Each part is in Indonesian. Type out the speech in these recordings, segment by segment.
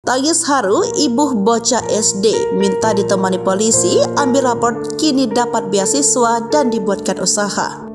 Tangis haru ibu bocah SD minta ditemani polisi ambil raport kini dapat beasiswa dan dibuatkan usaha.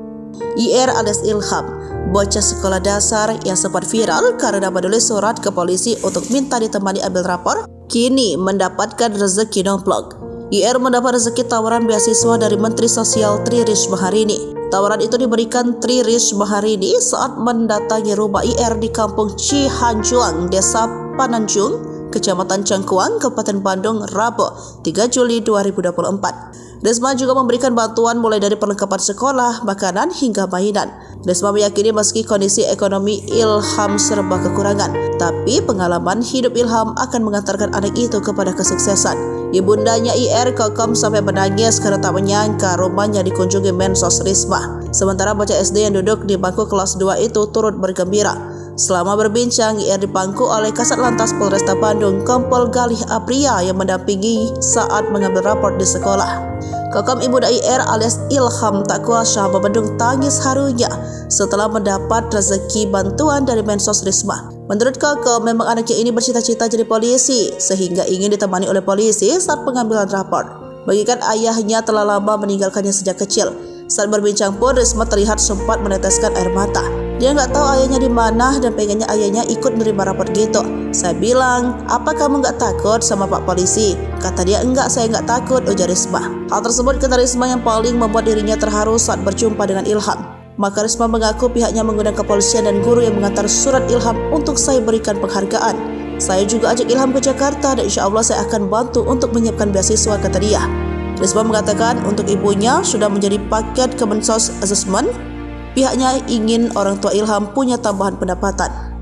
IR alias Ilham, bocah sekolah dasar yang sempat viral karena menulis surat ke polisi untuk minta ditemani ambil rapor, kini mendapatkan rezeki nomplok. IR mendapat rezeki tawaran beasiswa dari Menteri Sosial Tri Risma hari ini. Tawaran itu diberikan Tri Risma hari ini saat mendatangi rumah IR di Kampung Cihanjuang, Desa Pananjung, Kecamatan Cangkuang, Kabupaten Bandung, Rabu 3 Juli 2024. Risma juga memberikan bantuan mulai dari perlengkapan sekolah, makanan, hingga mainan. Risma meyakini meski kondisi ekonomi Ilham serba kekurangan, tapi pengalaman hidup Ilham akan mengantarkan anak itu kepada kesuksesan. Ibundanya IR kokom sampai menangis karena tak menyangka rumahnya dikunjungi Mensos Risma. Sementara bocah SD yang duduk di bangku kelas 2 itu turut bergembira. Selama berbincang, IR dipangku oleh Kasat Lantas Polresta Bandung, Kompol Galih Apria yang mendampingi saat mengambil raport di sekolah. Kokom ibunda IR alias Ilham tak kuasa membendung tangis harunya setelah mendapat rezeki bantuan dari Mensos Risma. Menurut Kokom, memang anaknya ini bercita-cita jadi polisi sehingga ingin ditemani oleh polisi saat pengambilan raport. Bagikan ayahnya telah lama meninggalkannya sejak kecil. Saat berbincang pun Risma terlihat sempat meneteskan air mata. Dia nggak tahu ayahnya di mana dan pengennya ayahnya ikut menerima rapor gitu. Saya bilang, apa kamu nggak takut sama Pak Polisi? Kata dia, enggak, saya nggak takut, ujar Risma. Hal tersebut kata Risma yang paling membuat dirinya terharu saat berjumpa dengan Ilham. Maka Risma mengaku pihaknya menggunakan kepolisian dan guru yang mengantar surat Ilham untuk saya berikan penghargaan. Saya juga ajak Ilham ke Jakarta dan insya Allah saya akan bantu untuk menyiapkan beasiswa, kata dia. Risma mengatakan untuk ibunya sudah menjadi paket Kemensos Assessment. Pihaknya ingin orang tua Ilham punya tambahan pendapatan.